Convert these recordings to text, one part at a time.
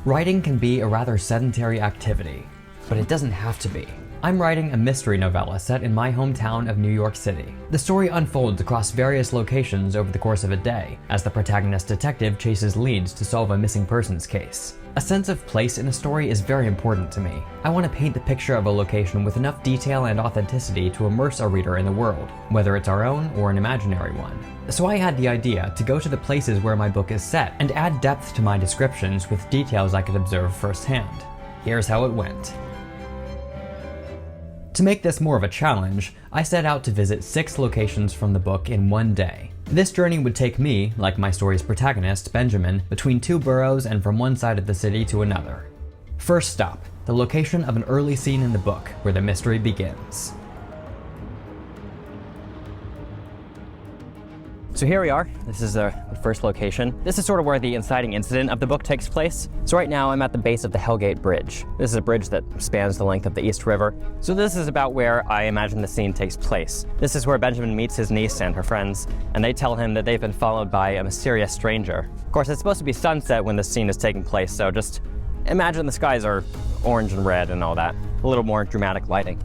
Writing can be a rather sedentary activity, but it doesn't have to be. I'm writing a mystery novella set in my hometown of New York City. The story unfolds across various locations over the course of a day, as the protagonist detective chases leads to solve a missing persons case. A sense of place in a story is very important to me. I want to paint the picture of a location with enough detail and authenticity to immerse a reader in the world, whether it's our own or an imaginary one. So I had the idea to go to the places where my book is set and add depth to my descriptions with details I could observe firsthand. Here's how it went. To make this more of a challenge, I set out to visit 6 locations from the book in one day. This journey would take me, like my story's protagonist, Benjamin, between 2 boroughs and from one side of the city to another. First stop, the location of an early scene in the book where the mystery begins. So here we are. This is the first location. This is sort of where the inciting incident of the book takes place. So right now I'm at the base of the Hellgate Bridge. This is a bridge that spans the length of the East River. So this is about where I imagine the scene takes place. This is where Benjamin meets his niece and her friends, and they tell him that they've been followed by a mysterious stranger. Of course, it's supposed to be sunset when this scene is taking place, so just imagine the skies are orange and red and all that. A little more dramatic lighting.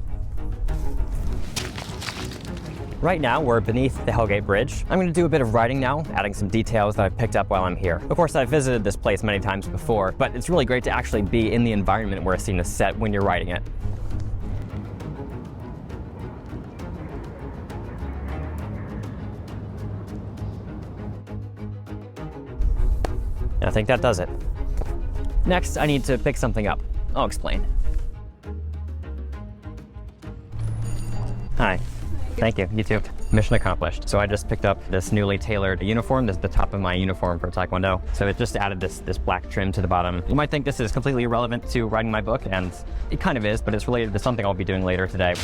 Right now, we're beneath the Hellgate Bridge. I'm going to do a bit of writing now, adding some details that I've picked up while I'm here. Of course, I've visited this place many times before, but it's really great to actually be in the environment where a scene is set when you're writing it. And I think that does it. Next, I need to pick something up. I'll explain. Hi. Thank you, you too. Mission accomplished. So I just picked up this newly tailored uniform. This is the top of my uniform for Taekwondo. So it just added this black trim to the bottom. You might think this is completely irrelevant to writing my book, and it kind of is, but it's related to something I'll be doing later today.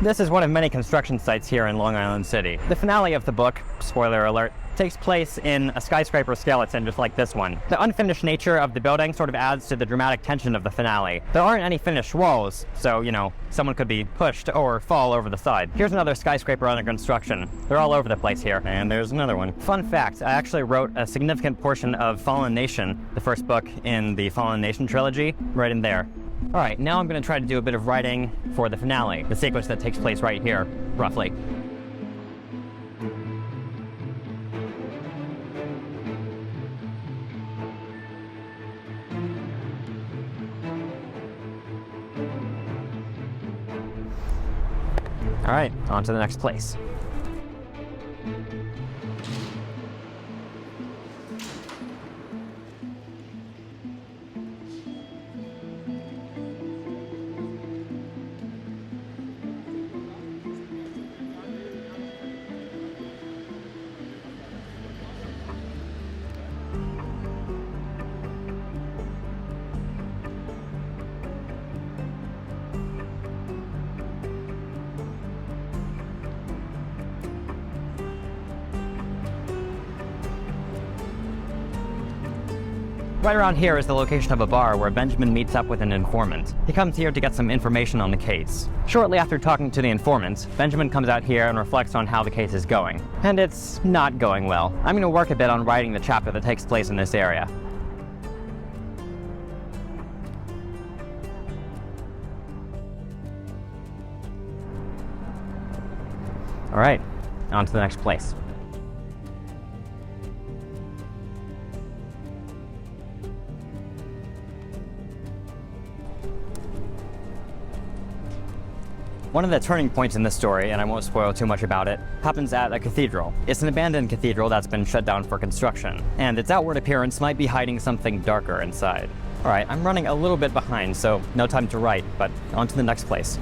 This is one of many construction sites here in Long Island City. The finale of the book, spoiler alert, takes place in a skyscraper skeleton just like this one. The unfinished nature of the building sort of adds to the dramatic tension of the finale. There aren't any finished walls, so, you know, someone could be pushed or fall over the side. Here's another skyscraper under construction. They're all over the place here. And there's another one. Fun fact, I actually wrote a significant portion of Fallen Nation, the first book in the Fallen Nation trilogy, right in there. All right, now I'm going to try to do a bit of writing for the finale, the sequence that takes place right here, roughly. All right, on to the next place. Right around here is the location of a bar where Benjamin meets up with an informant. He comes here to get some information on the case. Shortly after talking to the informant, Benjamin comes out here and reflects on how the case is going. And it's not going well. I'm going to work a bit on writing the chapter that takes place in this area. All right, on to the next place. One of the turning points in this story, and I won't spoil too much about it, happens at a cathedral. It's an abandoned cathedral that's been shut down for construction, and its outward appearance might be hiding something darker inside. All right, I'm running a little bit behind, so no time to write, but on to the next place.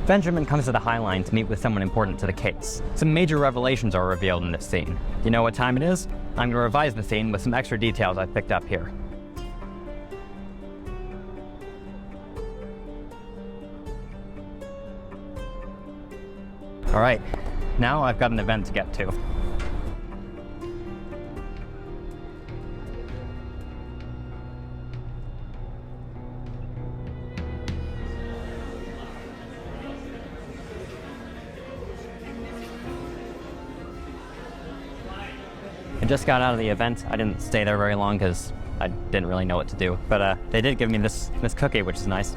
Benjamin comes to the High Line to meet with someone important to the case. Some major revelations are revealed in this scene. Do you know what time it is? I'm going to revise the scene with some extra details I picked up here. Alright, now I've got an event to get to. I just got out of the event. I didn't stay there very long because I didn't really know what to do. But they did give me this cookie, which is nice.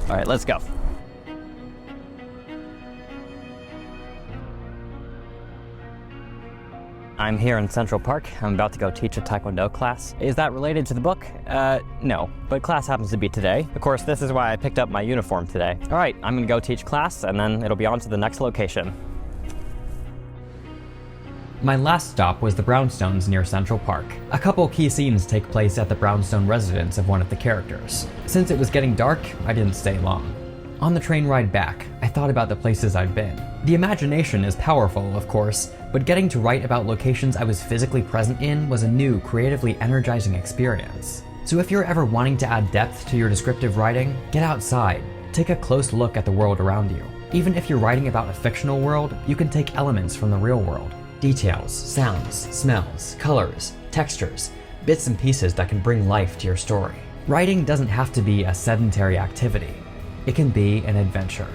All right, let's go. I'm here in Central Park. I'm about to go teach a Taekwondo class. Is that related to the book? No, but class happens to be today. Of course, this is why I picked up my uniform today. All right, I'm gonna go teach class and then it'll be on to the next location. My last stop was the Brownstones near Central Park. A couple key scenes take place at the Brownstone residence of one of the characters. Since it was getting dark, I didn't stay long. On the train ride back, I thought about the places I'd been. The imagination is powerful, of course, but getting to write about locations I was physically present in was a new, creatively energizing experience. So if you're ever wanting to add depth to your descriptive writing, get outside. Take a close look at the world around you. Even if you're writing about a fictional world, you can take elements from the real world. Details, sounds, smells, colors, textures, bits and pieces that can bring life to your story. Writing doesn't have to be a sedentary activity. It can be an adventure.